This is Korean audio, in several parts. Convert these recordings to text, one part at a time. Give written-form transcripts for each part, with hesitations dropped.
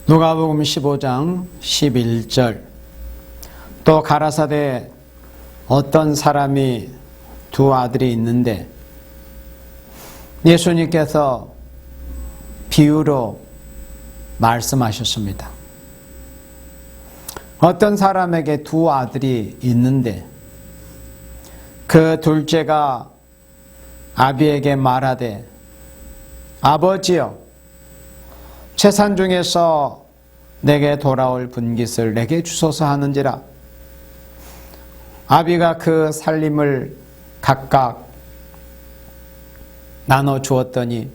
누가복음 15장 11절. 또 가라사대 어떤 사람이 두 아들이 있는데 예수님께서 비유로 말씀하셨습니다. 어떤 사람에게 두 아들이 있는데 그 둘째가 아비에게 말하되 아버지여, 재산 중에서 내게 돌아올 분깃을 내게 주소서 하는지라. 아비가 그 살림을 각각 나눠 주었더니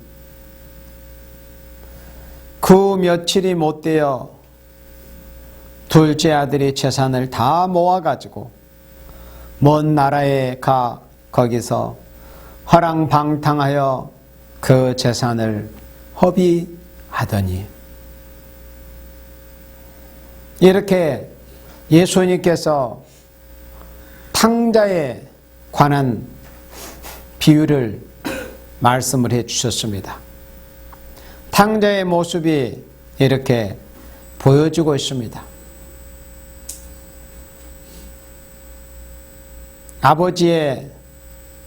그 며칠이 못되어 둘째 아들이 재산을 다 모아가지고 먼 나라에 가 거기서 허랑방탕하여 그 재산을 허비하더니. 이렇게 예수님께서 탕자에 관한 비유를 말씀을 해 주셨습니다. 탕자의 모습이 이렇게 보여지고 있습니다. 아버지의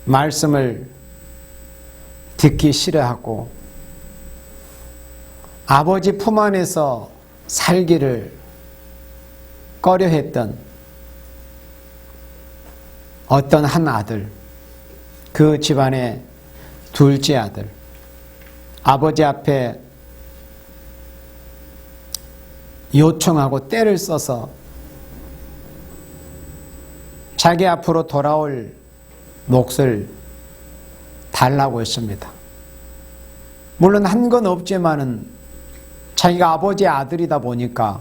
말씀을 듣기 싫어하고 아버지 품 안에서 살기를 꺼려했던 어떤 한 아들, 그 집안의 둘째 아들, 아버지 앞에 요청하고 떼를 써서 자기 앞으로 돌아올 몫을 달라고 했습니다. 물론 한 건 없지만은 자기가 아버지의 아들이다 보니까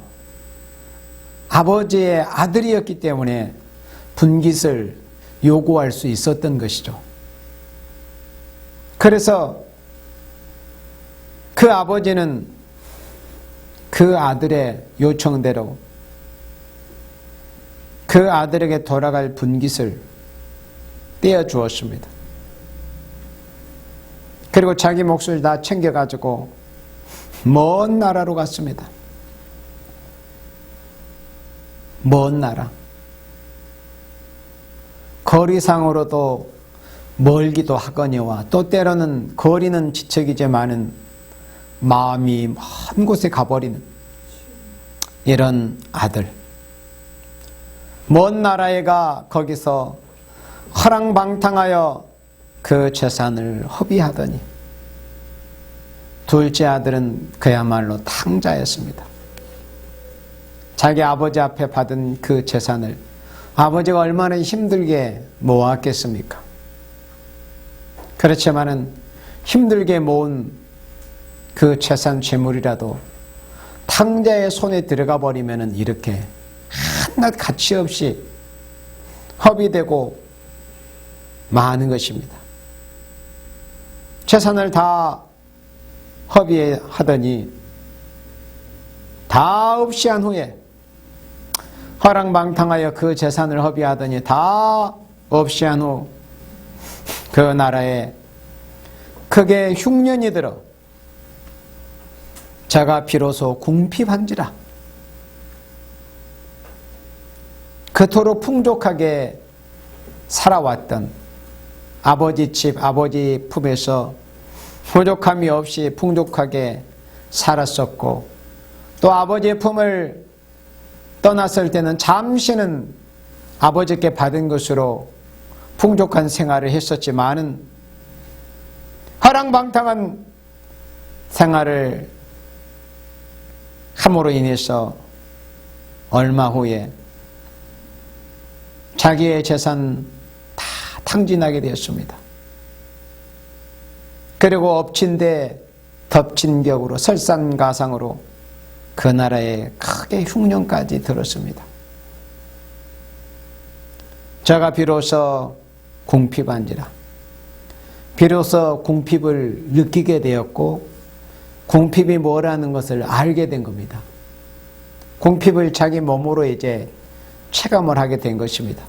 아버지의 아들이었기 때문에 분깃을 요구할 수 있었던 것이죠. 그래서 그 아버지는 그 아들의 요청대로 그 아들에게 돌아갈 분깃을 떼어 주었습니다. 그리고 자기 몫을 다 챙겨가지고 먼 나라로 갔습니다. 먼 나라. 거리상으로도 멀기도 하거니와 또 때로는 거리는 지척이지만은 마음이 먼 곳에 가버리는 이런 아들. 먼 나라에 가 거기서 허랑방탕하여 그 재산을 허비하더니 둘째 아들은 그야말로 탕자였습니다. 자기 아버지 앞에 받은 그 재산을 아버지가 얼마나 힘들게 모았겠습니까? 그렇지만은 힘들게 모은 그 재산 재물이라도 탕자의 손에 들어가 버리면은 이렇게 한낱 가치 없이 허비되고 마는 것입니다. 재산을 다 허비하더니 다 없이 한 후에 허랑방탕하여 그 재산을 허비하더니 다 없이 한 후 그 나라에 크게 흉년이 들어 자가 비로소 궁핍한지라. 그토록 풍족하게 살아왔던 아버지 집, 아버지 품에서 부족함이 없이 풍족하게 살았었고 또 아버지의 품을 떠났을 때는 잠시는 아버지께 받은 것으로 풍족한 생활을 했었지만은 허랑방탕한 생활을 함으로 인해서 얼마 후에 자기의 재산 다 탕진하게 되었습니다. 그리고 엎친 데 덮친 격으로 설상가상으로 그 나라에 크게 흉년까지 들었습니다. 자가 비로소 궁핍한지라. 비로소 궁핍을 느끼게 되었고 궁핍이 뭐라는 것을 알게 된 겁니다. 궁핍을 자기 몸으로 이제 체감을 하게 된 것입니다.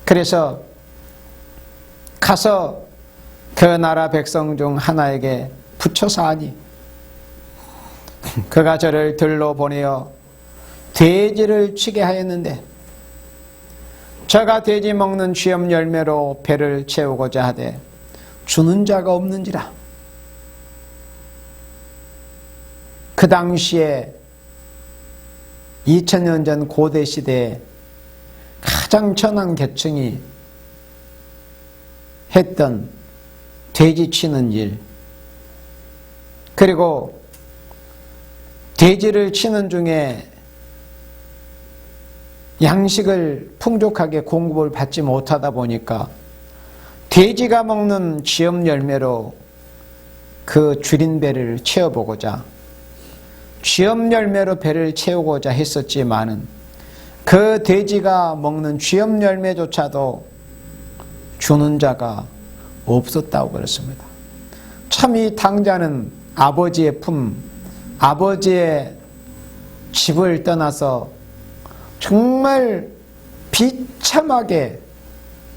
그래서 가서 그 나라 백성 중 하나에게 붙여서 하니 그가 저를 들로 보내어 돼지를 치게 하였는데 저가 돼지 먹는 쥐염 열매로 배를 채우고자 하되 주는 자가 없는지라. 그 당시에 2000년 전 고대 시대에 가장 천한 계층이 했던 돼지 치는 일, 그리고 돼지를 치는 중에 양식을 풍족하게 공급을 받지 못하다 보니까 돼지가 먹는 쥐염 열매로 그 줄인 배를 채워보고자, 쥐염 열매로 배를 채우고자 했었지만은 그 돼지가 먹는 쥐염 열매조차도 주는 자가 없었다고 그랬습니다. 참 이 당자는 아버지의 품, 아버지의 집을 떠나서 정말 비참하게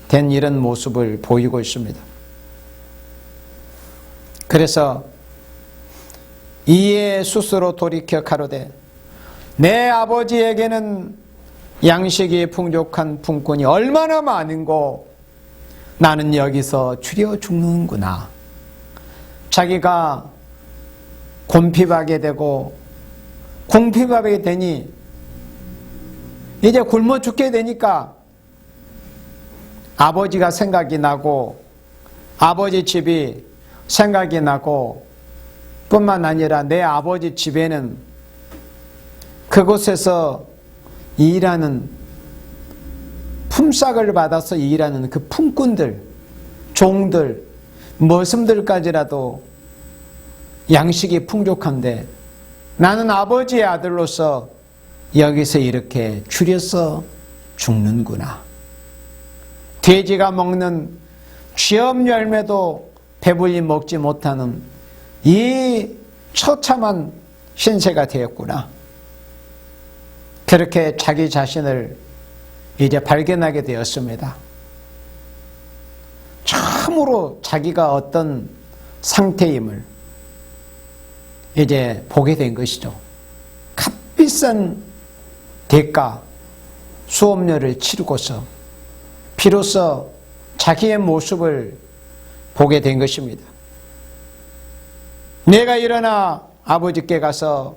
된 이런 모습을 보이고 있습니다. 그래서 이에 스스로 돌이켜 가로되 내 아버지에게는 양식이 풍족한 품꾼이 얼마나 많은고 나는 여기서 추려 죽는구나. 자기가 곰핍하게 되고 궁핍하게 되니 이제 굶어 죽게 되니까 아버지가 생각이 나고 아버지 집이 생각이 나고 뿐만 아니라 내 아버지 집에는 그곳에서 일하는 품삯을 받아서 일하는 그 품꾼들, 종들, 머슴들까지라도 양식이 풍족한데 나는 아버지의 아들로서 여기서 이렇게 추려서 죽는구나. 돼지가 먹는 쥐염 열매도 배불리 먹지 못하는 이 처참한 신세가 되었구나. 그렇게 자기 자신을 이제 발견하게 되었습니다. 참으로 자기가 어떤 상태임을 이제 보게 된 것이죠. 값비싼 대가, 수업료를 치르고서 비로소 자기의 모습을 보게 된 것입니다. 내가 일어나 아버지께 가서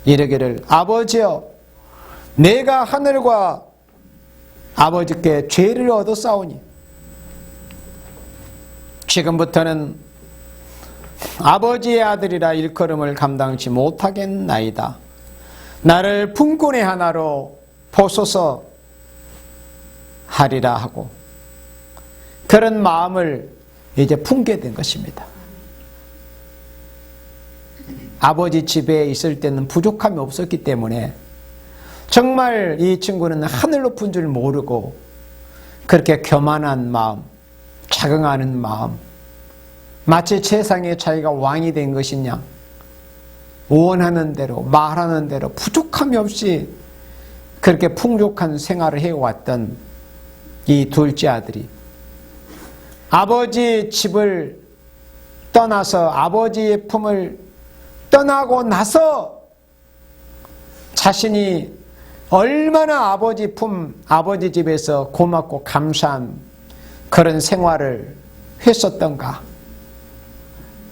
이르기를 아버지여, 내가 하늘과 아버지께 죄를 얻었사오니 지금부터는 아버지의 아들이라 일컬음을 감당치 못하겠나이다. 나를 품꾼의 하나로 보소서 하리라 하고 그런 마음을 이제 품게 된 것입니다. 아버지 집에 있을 때는 부족함이 없었기 때문에 정말 이 친구는 하늘 높은 줄 모르고 그렇게 교만한 마음, 자긍하는 마음, 마치 세상에 자기가 왕이 된 것이냐, 원하는 대로 말하는 대로 부족함이 없이 그렇게 풍족한 생활을 해왔던 이 둘째 아들이 아버지 집을 떠나서 아버지의 품을 떠나고 나서 자신이 얼마나 아버지 품, 아버지 집에서 고맙고 감사한 그런 생활을 했었던가.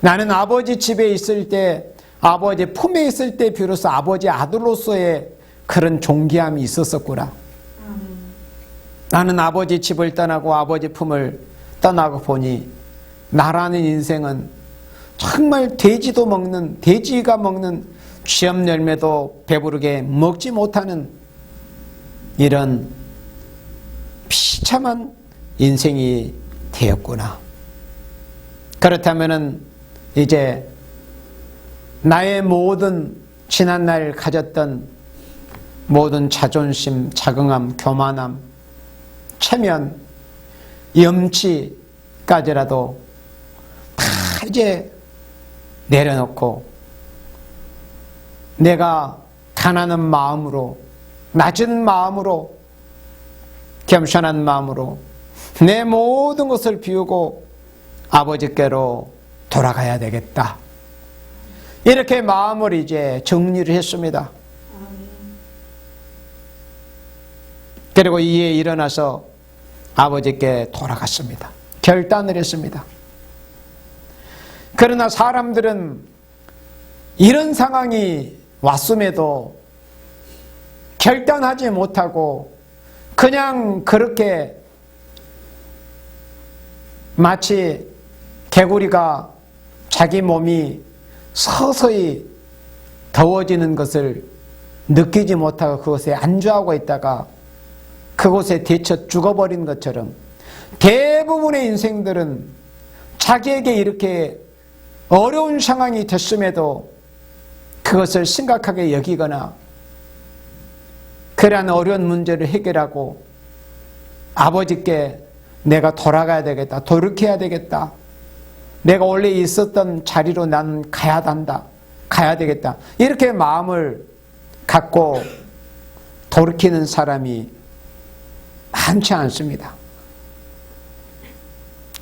나는 아버지 집에 있을 때, 아버지 품에 있을 때 비로소 아버지 아들로서의 그런 존귀함이 있었었구나. 나는 아버지 집을 떠나고 아버지 품을 떠나고 보니 나라는 인생은 정말 돼지가 먹는 쥐염 열매도 배부르게 먹지 못하는 이런 비참한 인생이 되었구나. 그렇다면은 이제 나의 모든 지난날 가졌던 모든 자존심, 자긍함, 교만함, 체면, 염치까지라도 다 이제 내려놓고 내가 가난한 마음으로, 낮은 마음으로, 겸손한 마음으로 내 모든 것을 비우고 아버지께로 돌아가야 되겠다. 이렇게 마음을 이제 정리를 했습니다. 그리고 이에 일어나서 아버지께 돌아갔습니다. 결단을 했습니다. 그러나 사람들은 이런 상황이 왔음에도 결단하지 못하고 그냥 그렇게 마치 개구리가 자기 몸이 서서히 더워지는 것을 느끼지 못하고 그것에 안주하고 있다가 그곳에 데쳐 죽어버린 것처럼 대부분의 인생들은 자기에게 이렇게 어려운 상황이 됐음에도 그것을 심각하게 여기거나 그러한 어려운 문제를 해결하고 아버지께 내가 돌아가야 되겠다, 돌이켜야 되겠다, 내가 원래 있었던 자리로 난 가야 한다, 가야 되겠다, 이렇게 마음을 갖고 돌이키는 사람이 많지 않습니다.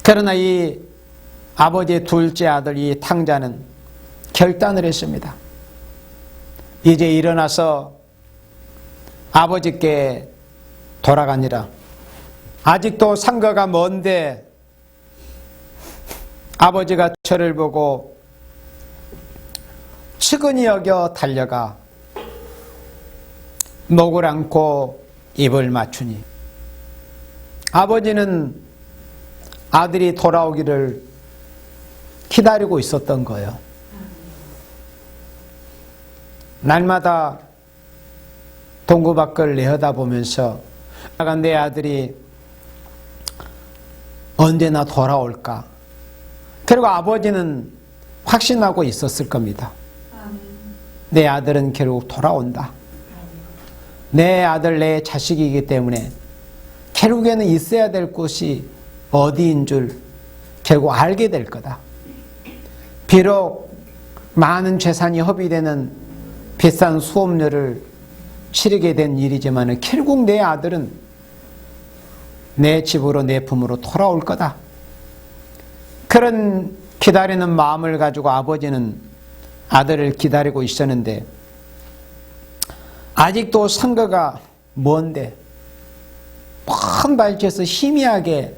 그러나 이 아버지의 둘째 아들 이 탕자는 결단을 했습니다. 이제 일어나서 아버지께 돌아가니라. 아직도 상거가 먼데 아버지가 저를 보고 측은히 여겨 달려가 목을 안고 입을 맞추니 아버지는 아들이 돌아오기를 기다리고 있었던 거예요. 날마다 동구 밖을 내려다보면서 내 아들이 언제나 돌아올까. 그리고 아버지는 확신하고 있었을 겁니다. 내 아들은 결국 돌아온다. 내 아들, 내 자식이기 때문에 결국에는 있어야 될 곳이 어디인 줄 결국 알게 될 거다. 비록 많은 재산이 허비되는 비싼 수업료를 치르게 된 일이지만 결국 내 아들은 내 집으로 내 품으로 돌아올 거다. 그런 기다리는 마음을 가지고 아버지는 아들을 기다리고 있었는데 아직도 선거가 먼데 먼 발치에서 희미하게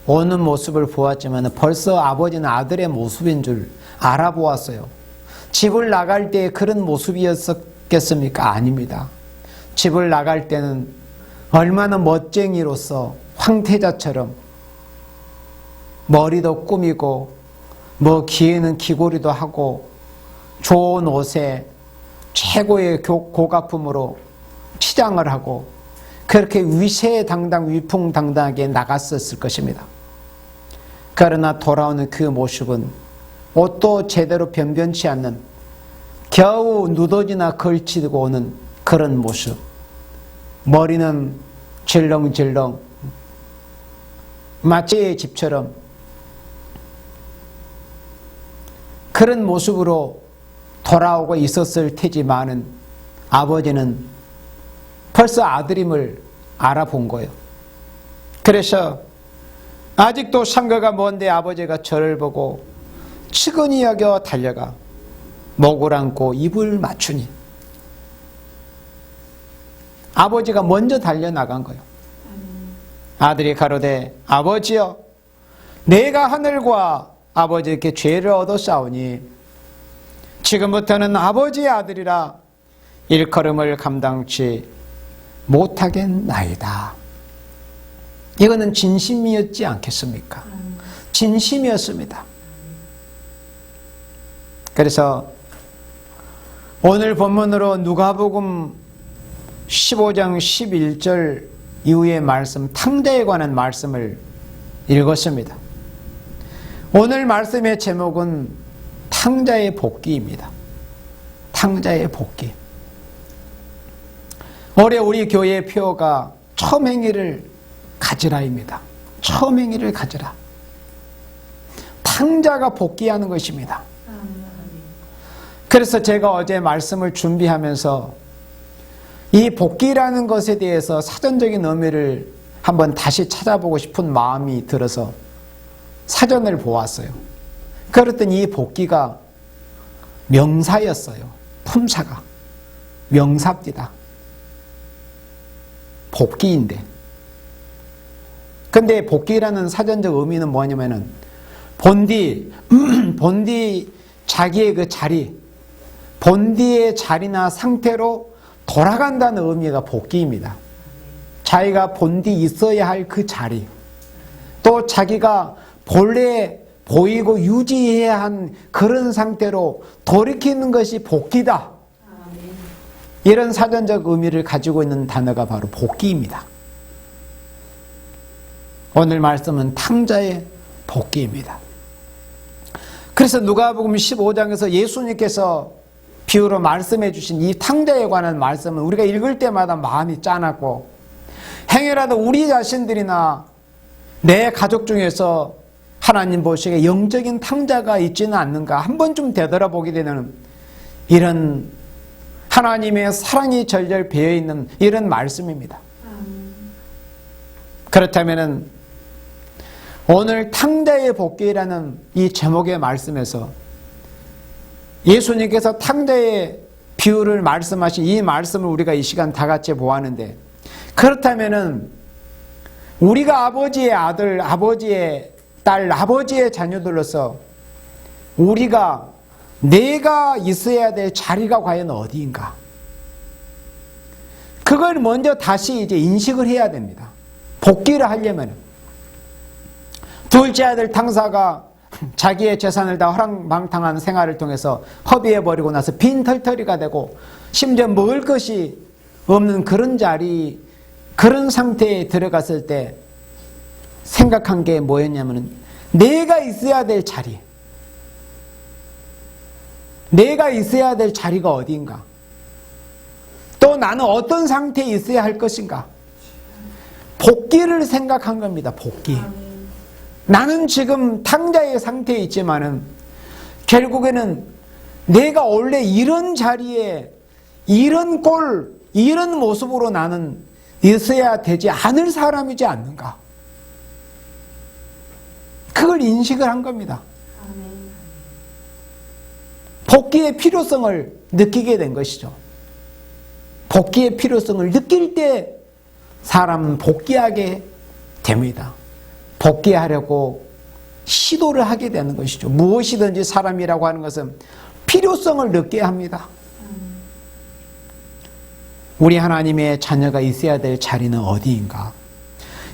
오는 모습을 보았지만 벌써 아버지는 아들의 모습인 줄 알아보았어요. 집을 나갈 때 그런 모습이었겠습니까? 아닙니다. 집을 나갈 때는 얼마나 멋쟁이로서 황태자처럼 머리도 꾸미고 귀에는 귀고리도 하고 좋은 옷에 최고의 고가품으로 치장을 하고 그렇게 위세당당 위풍당당하게 나갔었을 것입니다. 그러나 돌아오는 그 모습은 옷도 제대로 변변치 않는 겨우 누더지나 걸치고 오는 그런 모습, 머리는 질렁질렁 마치 집처럼 그런 모습으로 돌아오고 있었을 테지만은 아버지는 벌써 아들임을 알아본 거예요. 그래서 아직도 상거가 먼데 아버지가 저를 보고 측은히 여겨 달려가 목을 안고 입을 맞추니 아버지가 먼저 달려나간 거예요. 아들이 가로되 아버지여 내가 하늘과 아버지께 죄를 얻었사오니 지금부터는 아버지의 아들이라 일컬음을 감당치 못하겠나이다. 이거는 진심이었지 않겠습니까? 진심이었습니다. 그래서 오늘 본문으로 누가복음 15장 11절 이후의 말씀, 탕자에 관한 말씀을 읽었습니다. 오늘 말씀의 제목은 탕자의 복귀입니다. 탕자의 복귀. 올해 우리 교회의 표어가 처음 행위를 가지라입니다. 처음 행위를 가지라. 탕자가 복귀하는 것입니다. 그래서 제가 어제 말씀을 준비하면서 이 복귀라는 것에 대해서 사전적인 의미를 한번 다시 찾아보고 싶은 마음이 들어서 사전을 보았어요. 그랬더니 이 복귀가 명사였어요. 품사가. 명사입니다. 복귀인데. 근데 복귀라는 사전적 의미는 뭐냐면은 본디 자기의 그 자리, 본디의 자리나 상태로 돌아간다는 의미가 복귀입니다. 자기가 본디 있어야 할 그 자리, 또 자기가 본래 보이고 유지해야 한 그런 상태로 돌이키는 것이 복귀다. 이런 사전적 의미를 가지고 있는 단어가 바로 복귀입니다. 오늘 말씀은 탕자의 복귀입니다. 그래서 누가복음 15장에서 예수님께서 비유로 말씀해 주신 이 탕자에 관한 말씀은 우리가 읽을 때마다 마음이 짠하고, 행여라도 우리 자신들이나 내 가족 중에서 하나님 보시기에 영적인 탕자가 있지는 않는가 한 번쯤 되돌아보게 되는 이런 하나님의 사랑이 절절 배어있는 이런 말씀입니다. 그렇다면 오늘 탕자의 복귀라는 이 제목의 말씀에서 예수님께서 탕자의 비유를 말씀하신 이 말씀을 우리가 이 시간 다 같이 보았는데, 그렇다면 우리가 아버지의 아들, 아버지의 딸, 아버지의 자녀들로서 우리가 내가 있어야 될 자리가 과연 어디인가? 그걸 먼저 다시 이제 인식을 해야 됩니다. 복귀를 하려면. 둘째 아들 탕사가 자기의 재산을 다 허랑방탕한 생활을 통해서 허비해버리고 나서 빈털터리가 되고 심지어 먹을 것이 없는 그런 자리, 그런 상태에 들어갔을 때 생각한 게 뭐였냐면 내가 있어야 될 자리, 내가 있어야 될 자리가 어디인가, 또 나는 어떤 상태에 있어야 할 것인가, 복귀를 생각한 겁니다. 복귀. 나는 지금 탕자의 상태에 있지만은 결국에는 내가 원래 이런 자리에 이런 꼴, 이런 모습으로 나는 있어야 되지 않을 사람이지 않는가. 그걸 인식을 한 겁니다. 복귀의 필요성을 느끼게 된 것이죠. 복귀의 필요성을 느낄 때 사람은 복귀하게 됩니다. 복귀하려고 시도를 하게 되는 것이죠. 무엇이든지 사람이라고 하는 것은 필요성을 느껴야 합니다. 우리 하나님의 자녀가 있어야 될 자리는 어디인가?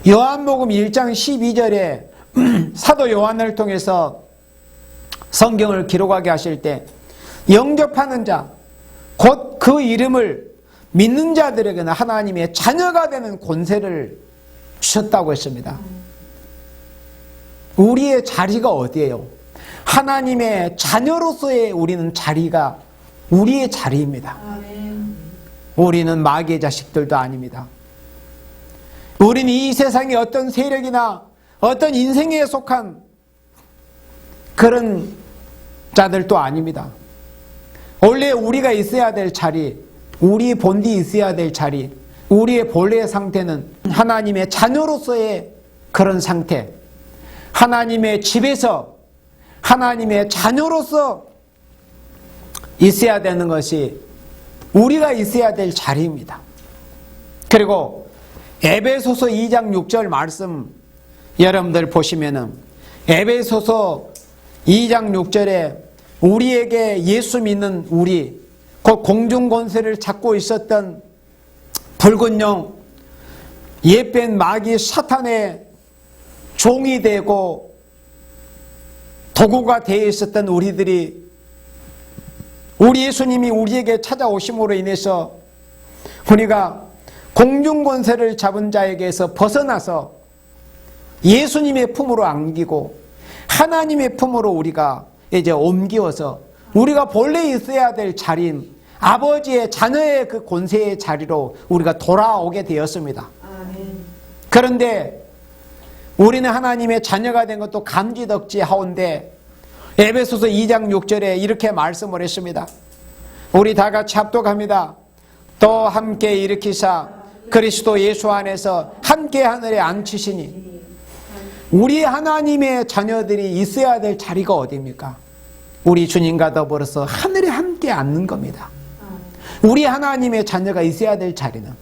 요한복음 1장 12절에 사도 요한을 통해서 성경을 기록하게 하실 때 영접하는 자, 곧 그 이름을 믿는 자들에게는 하나님의 자녀가 되는 권세를 주셨다고 했습니다. 우리의 자리가 어디예요? 하나님의 자녀로서의 우리는 자리가 우리의 자리입니다. 우리는 마귀의 자식들도 아닙니다. 우리는 이 세상의 어떤 세력이나 어떤 인생에 속한 그런 자들도 아닙니다. 원래 우리가 있어야 될 자리, 우리 본디 있어야 될 자리, 우리의 본래의 상태는 하나님의 자녀로서의 그런 상태, 하나님의 집에서 하나님의 자녀로서 있어야 되는 것이 우리가 있어야 될 자리입니다. 그리고 에베소서 2장 6절 말씀 여러분들 보시면은 에베소서 2장 6절에 우리에게 예수 믿는 우리, 곧 공중권세를 잡고 있었던 붉은 영, 옛뺀 마귀 사탄의 종이 되고 도구가 되어 있었던 우리들이 우리 예수님이 우리에게 찾아오심으로 인해서 우리가 공중권세를 잡은 자에게서 벗어나서 예수님의 품으로 안기고 하나님의 품으로 우리가 이제 옮기어서 우리가 본래 있어야 될 자리인 아버지의 자녀의 그 권세의 자리로 우리가 돌아오게 되었습니다. 그런데 우리는 하나님의 자녀가 된 것도 감지덕지 하온데 에베소서 2장 6절에 이렇게 말씀을 했습니다. 우리 다 같이 합독합니다. 또 함께 일으키사 그리스도 예수 안에서 함께 하늘에 앉히시니. 우리 하나님의 자녀들이 있어야 될 자리가 어디입니까? 우리 주님과 더불어서 하늘에 함께 앉는 겁니다. 우리 하나님의 자녀가 있어야 될 자리는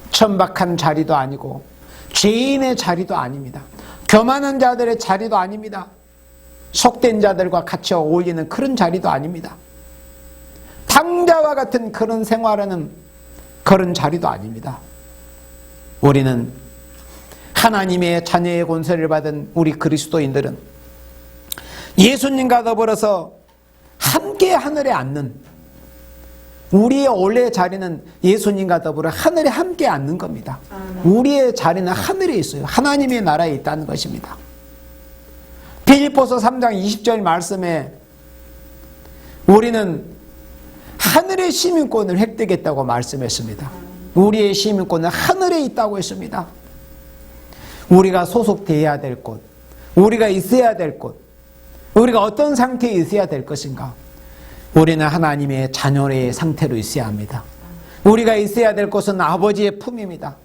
천박한 자리도 아니고 죄인의 자리도 아닙니다. 교만한 자들의 자리도 아닙니다. 속된 자들과 같이 어울리는 그런 자리도 아닙니다. 당자와 같은 그런 생활하는 그런 자리도 아닙니다. 우리는 하나님의 자녀의 권세를 받은 우리 그리스도인들은 예수님과 더불어서 함께 하늘에 앉는, 우리의 원래 자리는 예수님과 더불어 하늘에 함께 앉는 겁니다. 우리의 자리는 하늘에 있어요. 하나님의 나라에 있다는 것입니다. 빌립보서 3장 20절 말씀에 우리는 하늘의 시민권을 획득했다고 말씀했습니다. 우리의 시민권은 하늘에 있다고 했습니다. 우리가 소속되어야 될 곳, 우리가 있어야 될 곳, 우리가 어떤 상태에 있어야 될 것인가? 우리는 하나님의 자녀의 상태로 있어야 합니다. 우리가 있어야 될 곳은 아버지의 품입니다.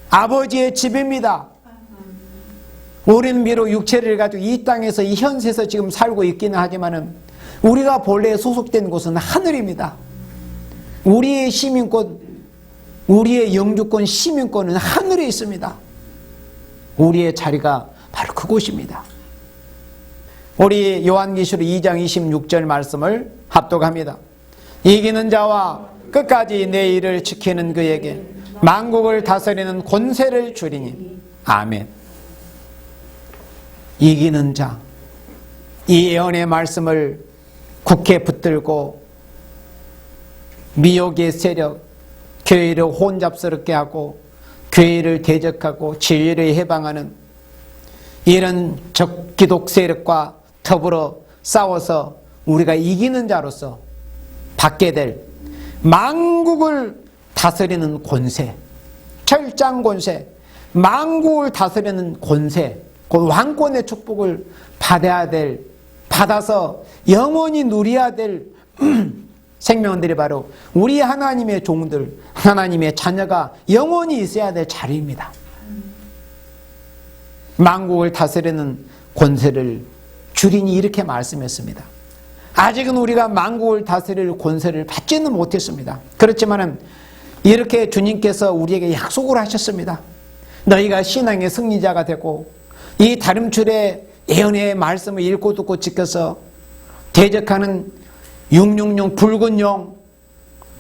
아버지의 집입니다. 우리는 비록 육체를 가지고 이 땅에서 이 현세에서 지금 살고 있기는 하지만은 우리가 본래 소속된 곳은 하늘입니다. 우리의 시민권, 우리의 영주권, 시민권은 하늘에 있습니다. 우리의 자리가 바로 그곳입니다. 우리 요한계시록 2장 26절 말씀을 합독합니다. 이기는 자와 끝까지 내 일을 지키는 그에게 만국을 다스리는 권세를 주리니. 아멘. 이기는 자, 이 예언의 말씀을 굳게 붙들고 미혹의 세력, 교회를 혼잡스럽게 하고 교회를 대적하고 진리를 해방하는 이런 적기독 세력과 더불어 싸워서 우리가 이기는 자로서 받게 될 만국을 다스리는 권세, 철장 권세, 만국을 다스리는 권세, 그 왕권의 축복을 받아서 영원히 누려야 될 생명들이 바로 우리 하나님의 종들, 하나님의 자녀가 영원히 있어야 될 자리입니다. 만국을 다스리는 권세를 주린이 이렇게 말씀했습니다. 아직은 우리가 만국을 다스릴 권세를 받지는 못했습니다. 그렇지만은 이렇게 주님께서 우리에게 약속을 하셨습니다. 너희가 신앙의 승리자가 되고 이 다름줄의 예언의 말씀을 읽고 듣고 지켜서 대적하는 666 붉은 용,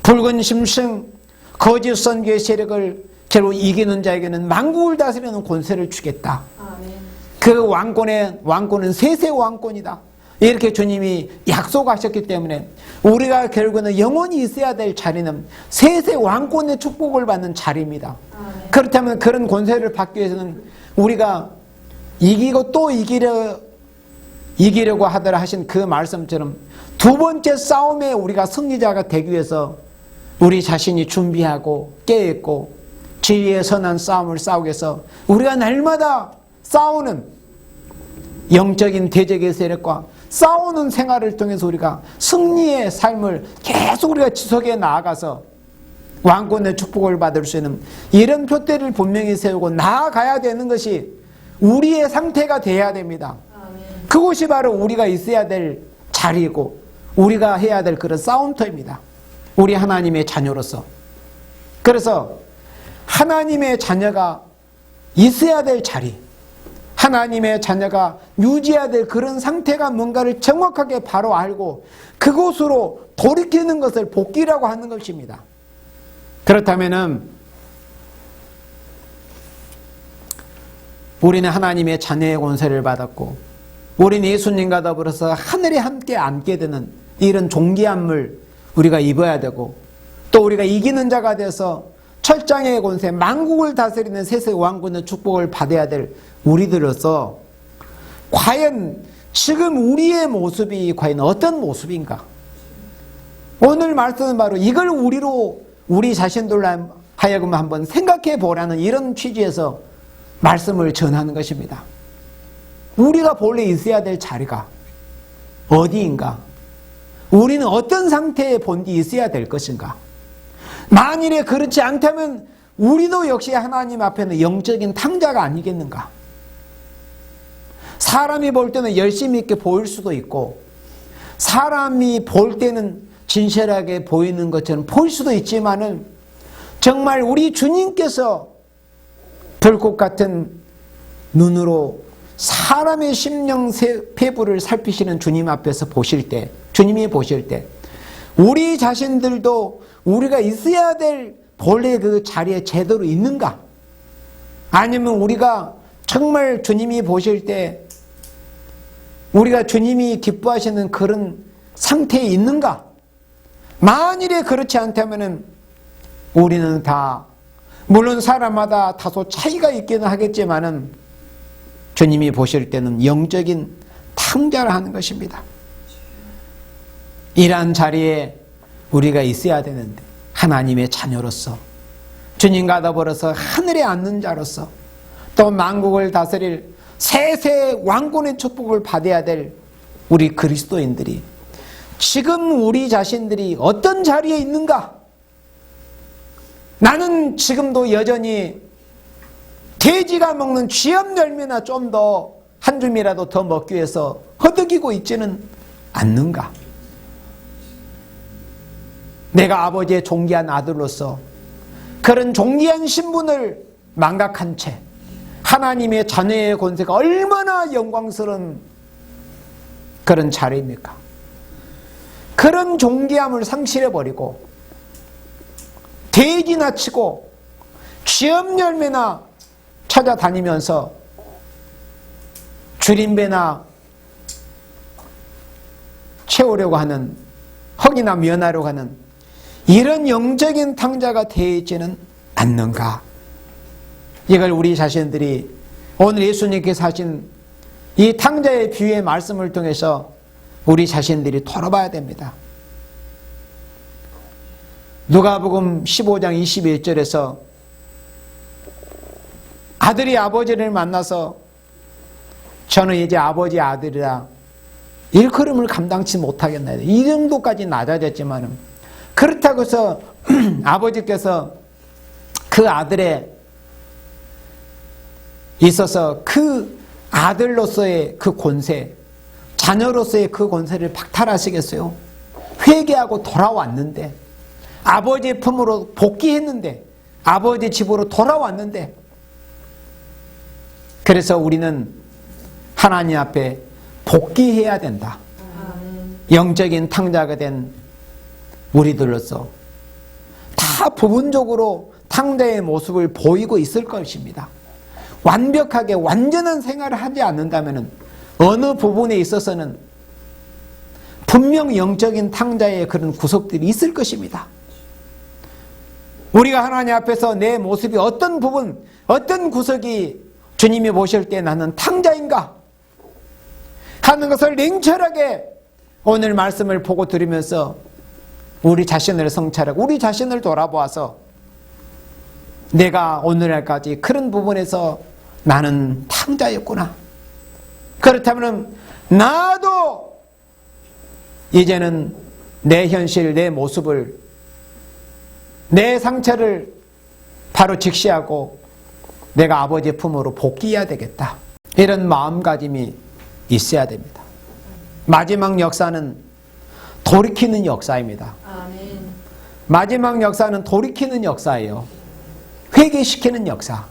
붉은 심승, 거짓 선교의 세력을 결국 이기는 자에게는 만국을 다스리는 권세를 주겠다. 그 왕권은 세세 왕권이다. 이렇게 주님이 약속하셨기 때문에 우리가 결국은 영원히 있어야 될 자리는 세세 왕권의 축복을 받는 자리입니다. 그렇다면 그런 권세를 받기 위해서는 우리가 이기고 또 이기려고 하더라 하신 그 말씀처럼 두 번째 싸움에 우리가 승리자가 되기 위해서 우리 자신이 준비하고 깨있고 지혜의 선한 싸움을 싸우기 위해서 우리가 날마다 싸우는 영적인 대적의 세력과 싸우는 생활을 통해서 우리가 승리의 삶을 계속 우리가 지속해 나아가서 왕권의 축복을 받을 수 있는 이런 표대를 분명히 세우고 나아가야 되는 것이 우리의 상태가 되어야 됩니다. 그것이 바로 우리가 있어야 될 자리이고 우리가 해야 될 그런 싸움터입니다. 우리 하나님의 자녀로서. 그래서 하나님의 자녀가 있어야 될 자리, 하나님의 자녀가 유지해야 될 그런 상태가 뭔가를 정확하게 바로 알고 그곳으로 돌이키는 것을 복귀라고 하는 것입니다. 그렇다면은 우리는 하나님의 자녀의 권세를 받았고 우리는 예수님과 더불어서 하늘에 함께 앉게 되는 이런 존귀함을 우리가 입어야 되고 또 우리가 이기는 자가 돼서 철장의 권세, 만국을 다스리는 세세 왕권의 축복을 받아야 될 우리들로서 과연 지금 우리의 모습이 과연 어떤 모습인가? 오늘 말씀은 바로 이걸 우리 자신들로 하여금 한번 생각해 보라는 이런 취지에서 말씀을 전하는 것입니다. 우리가 본래 있어야 될 자리가 어디인가? 우리는 어떤 상태의 본디 있어야 될 것인가? 만일에 그렇지 않다면 우리도 역시 하나님 앞에는 영적인 탕자가 아니겠는가? 사람이 볼 때는 열심히 있게 보일 수도 있고, 사람이 볼 때는 진실하게 보이는 것처럼 보일 수도 있지만은, 정말 우리 주님께서 불꽃 같은 눈으로 사람의 심령 폐부를 살피시는 주님 앞에서 보실 때, 주님이 보실 때, 우리 자신들도 우리가 있어야 될 본래 그 자리에 제대로 있는가? 아니면 우리가 정말 주님이 보실 때 우리가 주님이 기뻐하시는 그런 상태에 있는가? 만일에 그렇지 않다면 우리는 다, 물론 사람마다 다소 차이가 있기는 하겠지만은 주님이 보실 때는 영적인 탕자를 하는 것입니다. 이러한 자리에 우리가 있어야 되는데, 하나님의 자녀로서, 주님과 더불어서 하늘에 앉는 자로서, 또 만국을 다스릴 세세 왕권의 축복을 받아야 될 우리 그리스도인들이 지금 우리 자신들이 어떤 자리에 있는가? 나는 지금도 여전히 돼지가 먹는 쥐암 열매나 좀 더 한 줌이라도 더 먹기 위해서 허덕이고 있지는 않는가? 내가 아버지의 존귀한 아들로서 그런 존귀한 신분을 망각한 채 하나님의 자녀의 권세가 얼마나 영광스러운 그런 자리입니까? 그런 존귀함을 상실해버리고 돼지나 치고 쥐암 열매나 찾아다니면서 줄임배나 채우려고 하는, 헉이나 면하려고 하는 이런 영적인 탕자가 되어있지는 않는가? 이걸 우리 자신들이 오늘 예수님께서 하신 이 탕자의 비유의 말씀을 통해서 우리 자신들이 돌아봐야 됩니다. 누가복음 15장 21절에서 아들이 아버지를 만나서 저는 이제 아버지 아들이라 일컬음을 감당치 못하겠나요? 이 정도까지 낮아졌지만은, 그렇다고 해서 아버지께서 그 아들에 있어서 그 아들로서의 그 권세, 자녀로서의 그 권세를 박탈하시겠어요? 회개하고 돌아왔는데, 아버지의 품으로 복귀했는데, 아버지 집으로 돌아왔는데, 그래서 우리는 하나님 앞에 복귀해야 된다. 영적인 탕자가 된 우리들로서 다 부분적으로 탕자의 모습을 보이고 있을 것입니다. 완벽하게 완전한 생활을 하지 않는다면 어느 부분에 있어서는 분명 영적인 탕자의 그런 구석들이 있을 것입니다. 우리가 하나님 앞에서 내 모습이 어떤 부분, 어떤 구석이 주님이 보실 때 나는 탕자인가 하는 것을 냉철하게 오늘 말씀을 보고 들으면서 우리 자신을 성찰하고 우리 자신을 돌아보아서 내가 오늘날까지 그런 부분에서 나는 탕자였구나. 그렇다면 나도 이제는 내 현실, 내 모습을, 내 상처를 바로 직시하고 내가 아버지의 품으로 복귀해야 되겠다. 이런 마음가짐이 있어야 됩니다. 마지막 역사는 돌이키는 역사입니다. 아멘. 마지막 역사는 돌이키는 역사예요. 회개시키는 역사.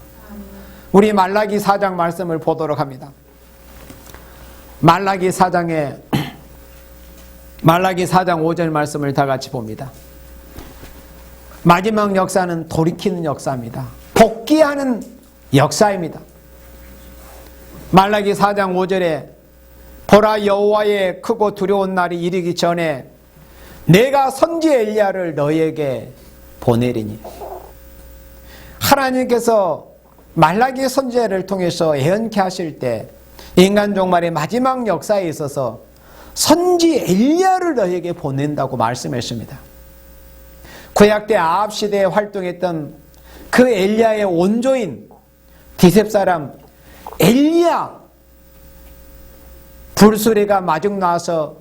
우리 말라기 4장 말씀을 보도록 합니다. 말라기 4장 5절 말씀을 다 같이 봅니다. 마지막 역사는 돌이키는 역사입니다. 복귀하는 역사입니다. 말라기 4장 5절에 보라, 여호와의 크고 두려운 날이 이르기 전에 내가 선지 엘리야를 너에게 보내리니. 하나님께서 말라기 선지자를 통해서 예언케 하실 때 인간 종말의 마지막 역사에 있어서 선지 엘리야를 너에게 보낸다고 말씀했습니다. 구약 때 아합 시대에 활동했던 그 엘리야의 원조인 디셉 사람 엘리야, 불수레가 마중 나와서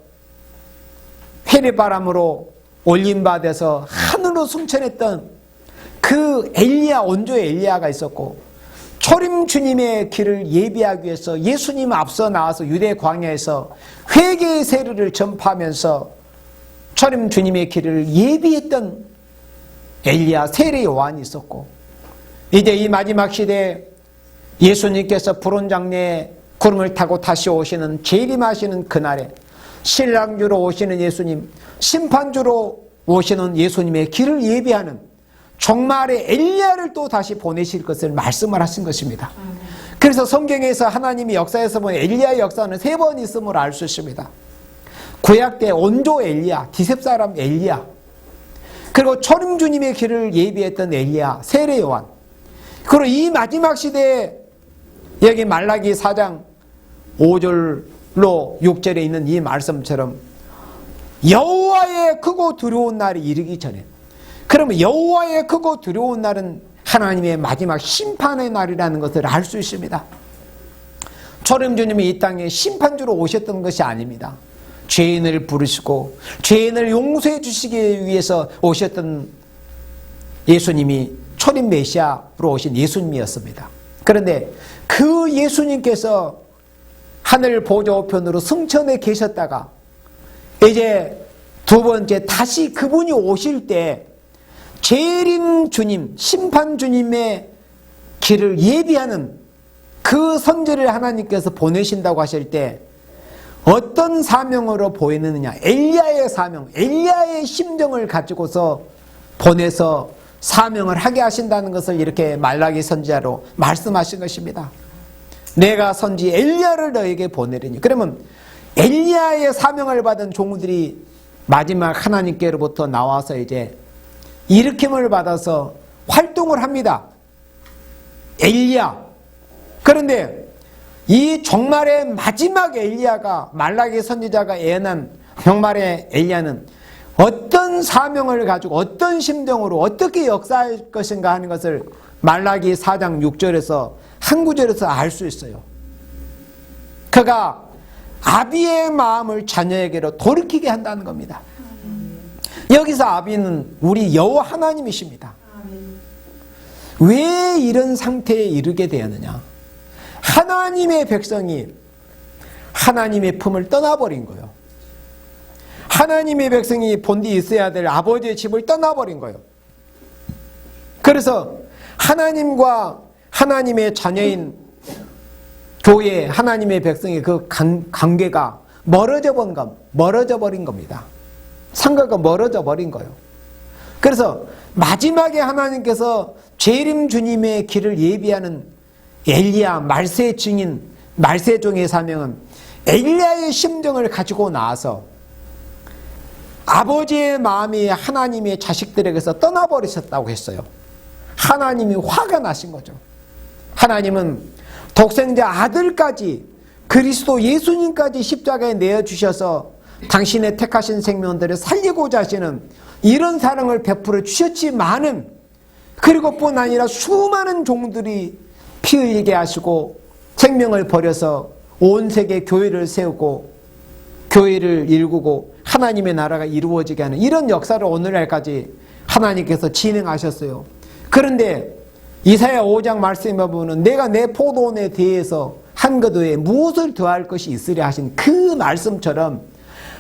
회리바람으로 올림받아서 하늘로 승천했던 그 엘리야, 원조의 엘리야가 있었고, 초림 주님의 길을 예비하기 위해서 예수님 앞서 나와서 유대 광야에서 회개의 세례를 전파하면서 초림 주님의 길을 예비했던 엘리야 세례 요한이 있었고, 이제 이 마지막 시대에 예수님께서 푸른 장래에 구름을 타고 다시 오시는 재림하시는 그날에 신랑주로 오시는 예수님, 심판주로 오시는 예수님의 길을 예비하는 종말의 엘리야를 또 다시 보내실 것을 말씀을 하신 것입니다. 그래서 성경에서 하나님이 역사에서 보면 엘리야의 역사는 3번 있음을 알 수 있습니다. 구약 때 온조 엘리야, 디셉 사람 엘리야, 그리고 초림 주님의 길을 예비했던 엘리야, 세례 요한, 그리고 이 마지막 시대에 여기 말라기 4장 5절로 6절에 있는 이 말씀처럼 여호와의 크고 두려운 날이 이르기 전에, 그러면 여호와의 크고 두려운 날은 하나님의 마지막 심판의 날이라는 것을 알 수 있습니다. 초림 주님이 이 땅에 심판주로 오셨던 것이 아닙니다. 죄인을 부르시고 죄인을 용서해 주시기 위해서 오셨던 예수님이 초림 메시아로 오신 예수님이었습니다. 그런데 그 예수님께서 하늘 보좌 우편으로 승천해 계셨다가 이제 두 번째 다시 그분이 오실 때 재림 주님, 심판 주님의 길을 예비하는 그 선지를 하나님께서 보내신다고 하실 때 어떤 사명으로 보이느냐, 엘리야의 사명, 엘리야의 심정을 가지고서 보내서 사명을 하게 하신다는 것을 이렇게 말라기 선지자로 말씀하신 것입니다. 내가 선지 엘리야를 너에게 보내리니. 그러면 엘리야의 사명을 받은 종들이 마지막 하나님께로부터 나와서 이제 일으킴을 받아서 활동을 합니다. 엘리야. 그런데 이 종말의 마지막 엘리야가, 말라기 선지자가 예언한 종말의 엘리야는 어떤 사명을 가지고 어떤 심정으로 어떻게 역사할 것인가 하는 것을 말라기 4장 6절에서 한 구절에서 알 수 있어요. 그가 아비의 마음을 자녀에게로 돌이키게 한다는 겁니다. 여기서 아비는 우리 여호와 하나님이십니다. 왜 이런 상태에 이르게 되었느냐? 하나님의 백성이 하나님의 품을 떠나버린 거예요. 하나님의 백성이 본디 있어야 될 아버지의 집을 떠나버린 거예요. 그래서 하나님과 하나님의 자녀인 교회, 하나님의 백성의 그 관계가 멀어져 버린 겁니다. 상가가 멀어져 버린 거예요. 그래서 마지막에 하나님께서 재림 주님의 길을 예비하는 엘리야, 말세 증인, 말세종의 사명은 엘리야의 심정을 가지고 나와서 아버지의 마음이 하나님의 자식들에게서 떠나버리셨다고 했어요. 하나님이 화가 나신 거죠. 하나님은 독생자 아들까지, 그리스도 예수님까지 십자가에 내어주셔서 당신의 택하신 생명들을 살리고자 하시는 이런 사랑을 베풀어 주셨지만은, 그리고 뿐 아니라 수많은 종들이 피 흘리게 하시고 생명을 버려서 온 세계 교회를 세우고 교회를 일구고 하나님의 나라가 이루어지게 하는 이런 역사를 오늘날까지 하나님께서 진행하셨어요. 그런데 이사야 5장 말씀에 보면 내가 내 포도원에 대해서 한 것 외에 무엇을 더할 것이 있으랴 하신 그 말씀처럼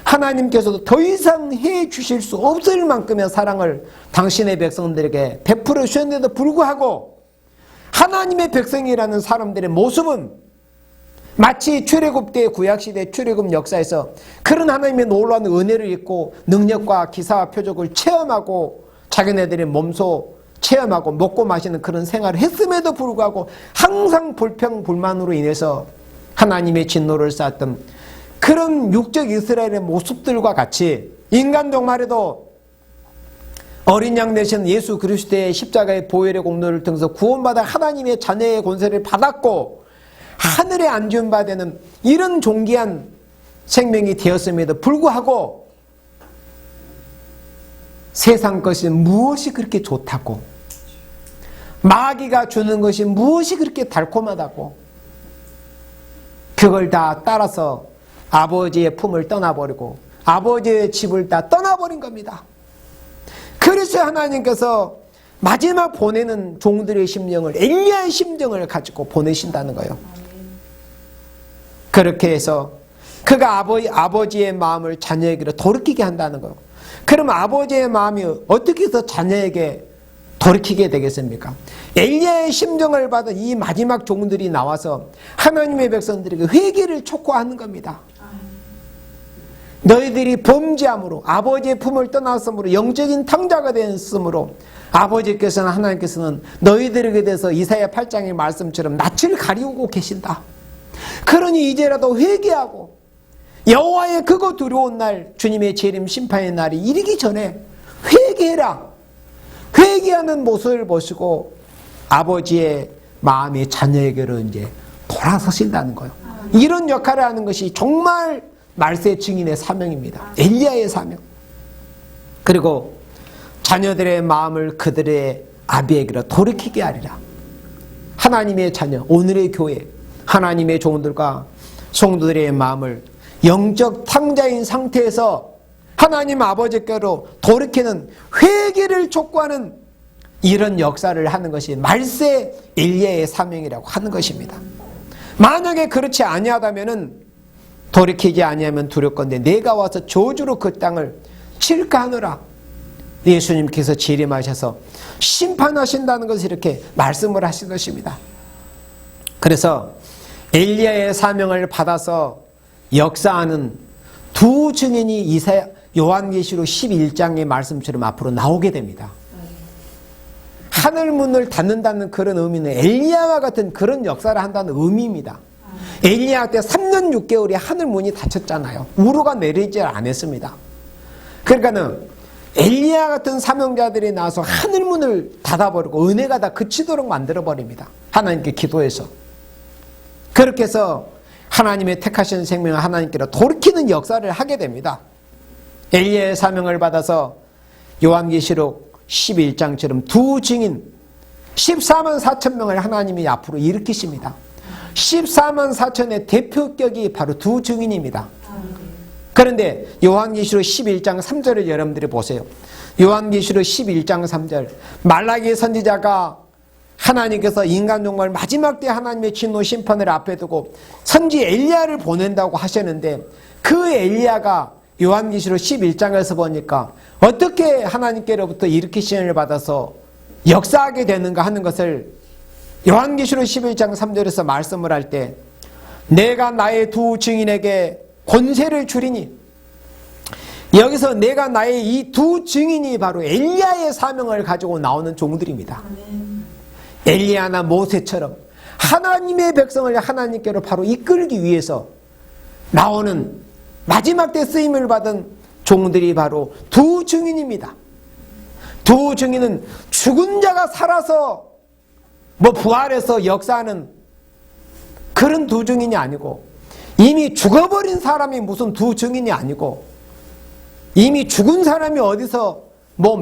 하나님께서도 더 이상 해 주실 수 없을 만큼의 사랑을 당신의 백성들에게 베풀어 주셨는데도 불구하고 하나님의 백성이라는 사람들의 모습은 마치 출애굽 때 구약시대 출애굽 역사에서 그런 하나님의 놀라운 은혜를 입고 능력과 기사와 표적을 체험하고 자기네들의 몸소 체험하고 먹고 마시는 그런 생활을 했음에도 불구하고 항상 불평불만으로 인해서 하나님의 진노를 쌓았던 그런 육적 이스라엘의 모습들과 같이 인간 종말에도 어린 양 되신 예수 그리스도의 십자가의 보혈의 공로를 통해서 구원받아 하나님의 자녀의 권세를 받았고 하늘에 안지은 바 되는 이런 존귀한 생명이 되었음에도 불구하고 세상 것이 무엇이 그렇게 좋다고, 마귀가 주는 것이 무엇이 그렇게 달콤하다고, 그걸 다 따라서 아버지의 품을 떠나버리고 아버지의 집을 다 떠나버린 겁니다. 그래서 하나님께서 마지막 보내는 종들의 심령을 엘리야의 심정을 가지고 보내신다는 거예요. 그렇게 해서 그가 아버지의 마음을 자녀에게로 돌이키게 한다는 거예요. 그럼 아버지의 마음이 어떻게 해서 자녀에게 돌이키게 되겠습니까? 엘리야의 심정을 받은 이 마지막 종들이 나와서 하나님의 백성들에게 회개를 촉구하는 겁니다. 너희들이 범죄함으로 아버지의 품을 떠났으므로 영적인 탕자가 되었으므로 아버지께서는 하나님께서는 너희들에게 대해서 이사야 8장의 말씀처럼 낯을 가리우고 계신다. 그러니 이제라도 회개하고 여호와의 크고 두려운 날, 주님의 재림 심판의 날이 이르기 전에 회개해라. 회개하는 모습을 보시고 아버지의 마음이 자녀에게로 이제 돌아서신다는 거예요. 이런 역할을 하는 것이 정말 말세 증인의 사명입니다. 엘리야의 사명. 그리고 자녀들의 마음을 그들의 아비에게로 돌이키게 하리라. 하나님의 자녀, 오늘의 교회, 하나님의 종들과 성도들의 마음을 영적 탕자인 상태에서 하나님 아버지께로 돌이키는 회개를 촉구하는 이런 역사를 하는 것이 말세 엘리야의 사명이라고 하는 것입니다. 만약에 그렇지 아니하다면은 돌이키지 아니하면 두렵건대 내가 와서 저주로 그 땅을 칠까 하노라. 예수님께서 재림하셔서 심판하신다는 것을 이렇게 말씀을 하신 것입니다. 그래서 엘리야의 사명을 받아서 역사하는 두 증인이 요한계시록 11장의 말씀처럼 앞으로 나오게 됩니다. 하늘문을 닫는다는 그런 의미는 엘리야와 같은 그런 역사를 한다는 의미입니다. 엘리야 때 3년 6개월이 하늘문이 닫혔잖아요. 우루가 내리지 않았습니다. 그러니까는 엘리야 같은 사명자들이 나와서 하늘문을 닫아버리고 은혜가 다 그치도록 만들어버립니다. 하나님께 기도해서. 그렇게 해서 하나님의 택하신 생명을 하나님께로 돌이키는 역사를 하게 됩니다. 엘리야의 사명을 받아서 요한계시록 11장처럼 두 증인 14만 4천 명을 하나님이 앞으로 일으키십니다. 14만 4천의 대표격이 바로 두 증인입니다. 그런데 요한계시록 11장 3절을 여러분들이 보세요. 요한계시록 11장 3절 말라기 선지자가 하나님께서 인간 종말 마지막 때 하나님의 진노 심판을 앞에 두고 선지 엘리야를 보낸다고 하셨는데 그 엘리야가 요한계시록 11장에서 보니까 어떻게 하나님께로부터 일으키심을 받아서 역사하게 되는가 하는 것을 요한계시록 11장 3절에서 말씀을 할 때 내가 나의 두 증인에게 권세를 주리니 여기서 내가 나의 이 두 증인이 바로 엘리야의 사명을 가지고 나오는 종들입니다. 엘리야나 모세처럼 하나님의 백성을 하나님께로 바로 이끌기 위해서 나오는 마지막 때 쓰임을 받은 종들이 바로 두 증인입니다. 두 증인은 죽은 자가 살아서 부활해서 역사하는 그런 두 증인이 아니고 이미 죽어버린 사람이 무슨 두 증인이 아니고 이미 죽은 사람이 어디서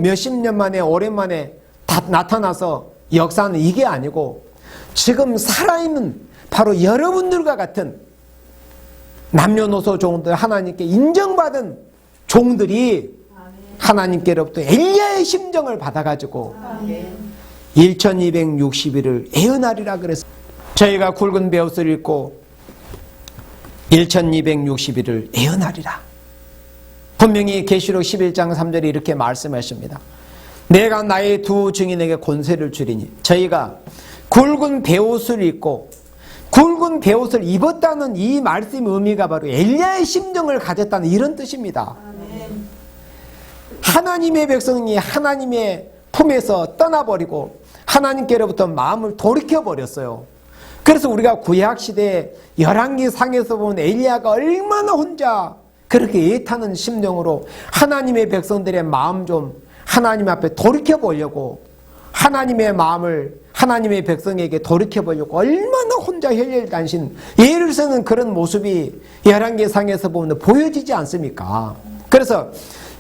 몇십 년 만에 오랜만에 다 나타나서 역사는 이게 아니고 지금 살아있는 바로 여러분들과 같은 남녀노소 종들 하나님께 인정받은 종들이 하나님께로부터 엘리야의 심정을 받아가지고 1260일을 애언하리라 그래서 저희가 굵은 베옷을 입고 1260일을 애언하리라. 분명히 계시록 11장 3절에 이렇게 말씀하십니다. 내가 나의 두 증인에게 권세를 주리니 저희가 굵은 베옷을 입고 굵은 베옷을 입었다는 이 말씀의 의미가 바로 엘리야의 심정을 가졌다는 이런 뜻입니다. 하나님의 백성이 하나님의 품에서 떠나버리고 하나님께로부터 마음을 돌이켜버렸어요. 그래서 우리가 구약시대에 열왕기상에서 보면 엘리야가 얼마나 혼자 그렇게 애타는 심정으로 하나님의 백성들의 마음 좀 하나님 앞에 돌이켜보려고 하나님의 마음을 하나님의 백성에게 돌이켜보려고 얼마나 혼자 혈혈단신 예를 쓰는 그런 모습이 열왕기상에서 보면 보여지지 않습니까? 그래서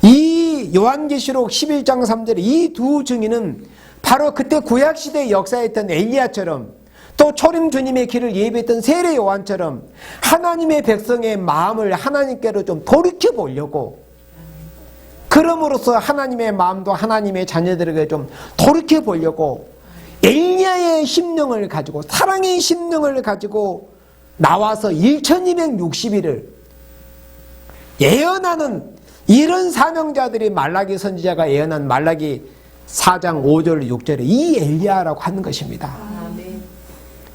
이 요한계시록 11장 3절에 이 두 증인은 바로 그때 구약시대의 역사에 있던 엘리야처럼 또 초림 주님의 길을 예비했던 세례 요한처럼 하나님의 백성의 마음을 하나님께로 좀 돌이켜보려고 그 그럼으로써 하나님의 마음도 하나님의 자녀들에게 좀 돌이켜 보려고 엘리야의 심령을 가지고, 사랑의 심령을 가지고 나와서 1260일을 예언하는 이런 사명자들이 말라기 선지자가 예언한 말라기 4장 5절 6절에 이 엘리야라고 하는 것입니다.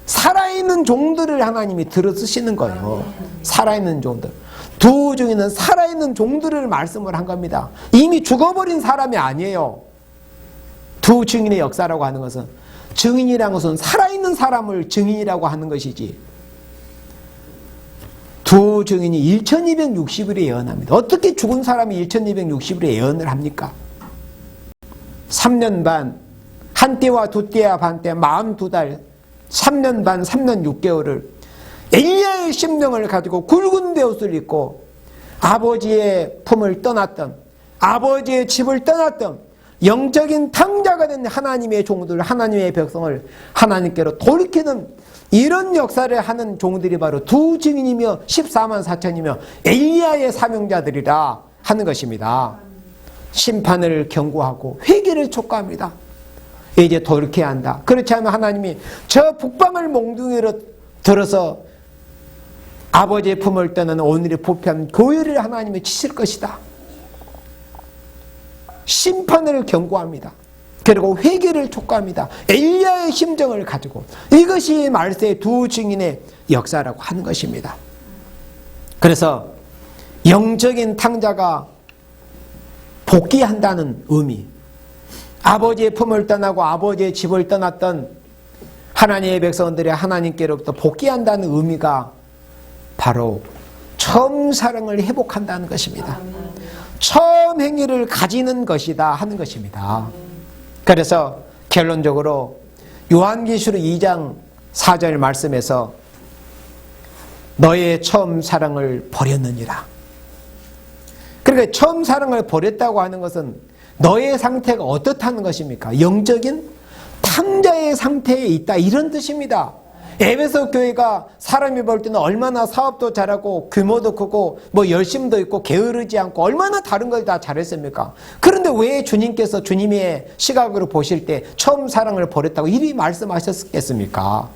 살아있는 종들을 하나님이 들어 쓰시는 거예요. 살아있는 종들. 두 증인은 살아있는 종들을 말씀을 한 겁니다. 이미 죽어버린 사람이 아니에요. 두 증인의 역사라고 하는 것은, 증인이라는 것은 살아있는 사람을 증인이라고 하는 것이지, 두 증인이 1260일에 예언합니다. 어떻게 죽은 사람이 1260일에 예언을 합니까? 3년 반, 한 때와 두 때와 반 때, 42달, 3년 반, 3년 6개월을 엘리야의 심령을 가지고 굵은 베옷을 입고 아버지의 품을 떠났던, 아버지의 집을 떠났던 영적인 탕자가 된 하나님의 종들, 하나님의 백성을 하나님께로 돌이키는 이런 역사를 하는 종들이 바로 두 증인이며 14만 4천이며 엘리야의 사명자들이라 하는 것입니다. 심판을 경고하고 회개를 촉구합니다. 이제 돌이켜야 한다. 그렇지 않으면 하나님이 저 북방을 몽둥이로 들어서 아버지의 품을 떠나는 오늘의 부패한 교회를 하나님이 치실 것이다. 심판을 경고합니다. 그리고 회개를 촉구합니다. 엘리야의 심정을 가지고, 이것이 말세의 두 증인의 역사라고 하는 것입니다. 그래서 영적인 탕자가 복귀한다는 의미, 아버지의 품을 떠나고 아버지의 집을 떠났던 하나님의 백성들이 하나님께로부터 복귀한다는 의미가 바로 처음 사랑을 회복한다는 것입니다. 처음 행위를 가지는 것이다 하는 것입니다. 그래서 결론적으로 요한계시록 2장 4절 말씀에서 너의 처음 사랑을 버렸느니라. 그러니까 처음 사랑을 버렸다고 하는 것은 너의 상태가 어떻다는 것입니까? 영적인 탕자의 상태에 있다, 이런 뜻입니다. 에베소 교회가 사람이 볼 때는 얼마나 사업도 잘하고 규모도 크고 뭐 열심도 있고 게으르지 않고 얼마나 다른 걸 다 잘했습니까? 그런데 왜 주님께서 주님의 시각으로 보실 때 처음 사랑을 버렸다고 이리 말씀하셨겠습니까?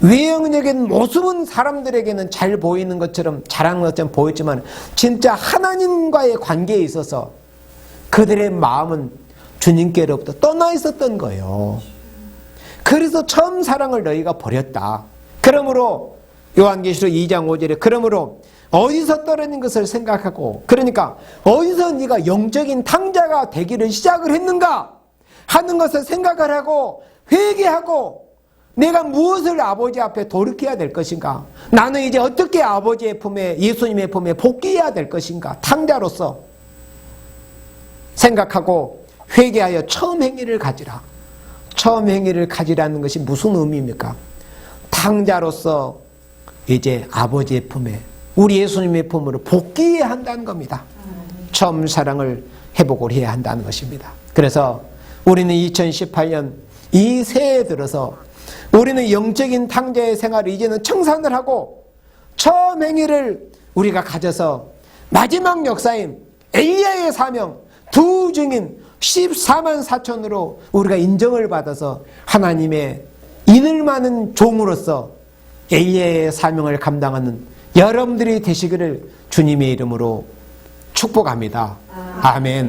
외형적인 모습은 사람들에게는 잘 보이는 것처럼, 잘하는 것처럼 보였지만 진짜 하나님과의 관계에 있어서 그들의 마음은 주님께로부터 떠나 있었던 거예요. 그래서 처음 사랑을 너희가 버렸다. 그러므로 요한계시록 2장 5절에 그러므로 어디서 떨어진 것을 생각하고, 그러니까 어디서 네가 영적인 탕자가 되기를 시작을 했는가 하는 것을 생각을 하고 회개하고, 내가 무엇을 아버지 앞에 돌이켜야 될 것인가, 나는 이제 어떻게 아버지의 품에, 예수님의 품에 복귀해야 될 것인가, 탕자로서 생각하고 회개하여 처음 행위를 가지라. 처음 행위를 가지라는 것이 무슨 의미입니까? 탕자로서 이제 아버지의 품에, 우리 예수님의 품으로 복귀해야 한다는 겁니다. 처음 사랑을 회복을 해야 한다는 것입니다. 그래서 우리는 2018년 이 새해 들어서 우리는 영적인 탕자의 생활을 이제는 청산을 하고 처음 행위를 우리가 가져서 마지막 역사인 엘리야의 사명, 두 증인 14만 4천으로 우리가 인정을 받아서 하나님의 인을 많은 종으로서 엘리야의 사명을 감당하는 여러분들이 되시기를 주님의 이름으로 축복합니다. 아멘.